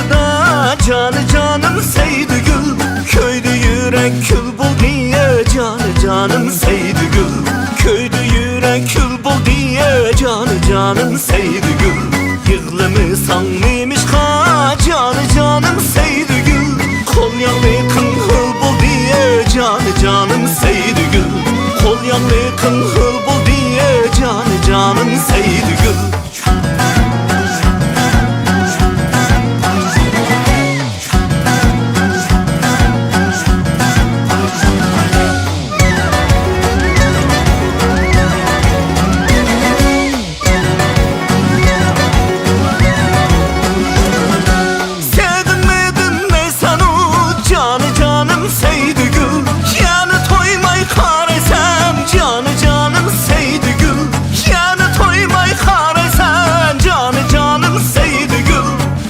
da canı canım Sەيدىگۈل. Köyde yürek kül bul diye canı canım Sەيدىگۈل. Köyde yürek kül bul diye canı canım Sەيدىگül. Yığılmışsan mıymış ha canı canım Sەيدىگül. Kol yalı kınhıl bul diye canı canım Sەيدىگül. Kol yalı kınhıl bul diye canı canım Sەيدىگül. Sەيدىگül, yani toymay qaraysan canı canım Sەيدىگül. Yani toymay qaraysan canı canım Sەيدىگül.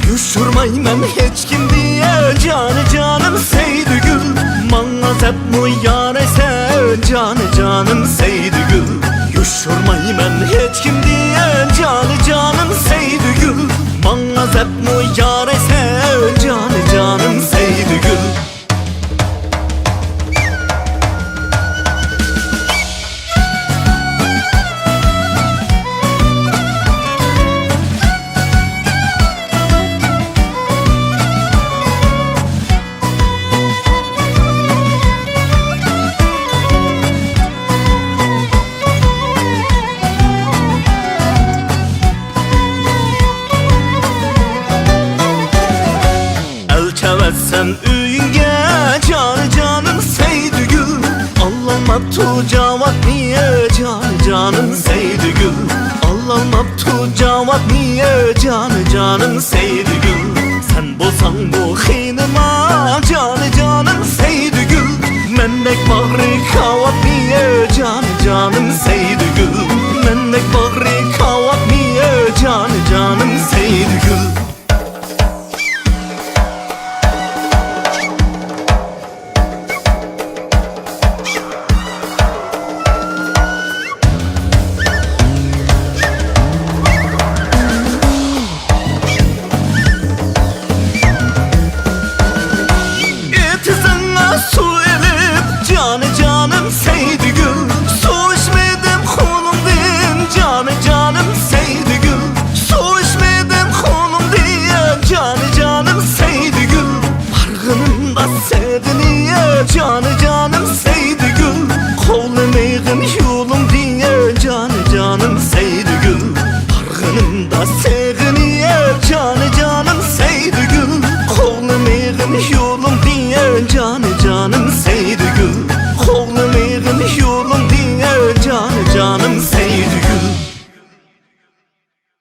Yuşurmayman hech kim diye canı canım Sەيدىگül. Manga zepmu yaraysan canı canım Sەيدىگül. Yuşurmayman hech kim diye canı canım Sەيدىگül. Manga zepmu yaraysan canı canım Sەيدىگül. Sen üyünge canı canım Sەيدىگül. Allanmaptı cevap niye canı canım Sەيدىگül. Allanmaptı cevap niye canı canım Sەيدىگül. Sen bolsan bu xinima canı canım Sەيدىگül. Mendek bağrı kavat niye canı canım Sەيدىگül. Mendek bağrı kavat niye canı canım Sەيدىگül. Su elip canı canım Sەيدىگül. Su içmedim kulumdin canı canım Sەيدىگül. Su içmedim kulumdin canı canım Sەيدىگül. Bargınımda sevdiniye canı canım Sەيدىگül. Kovlamayğın yolum diye canı canım Sەيدىگül. Bargınımda sevdiniye canı canım Sەيدىگül. Kovlamayğın yolum diye canı canım Sەيدىگül.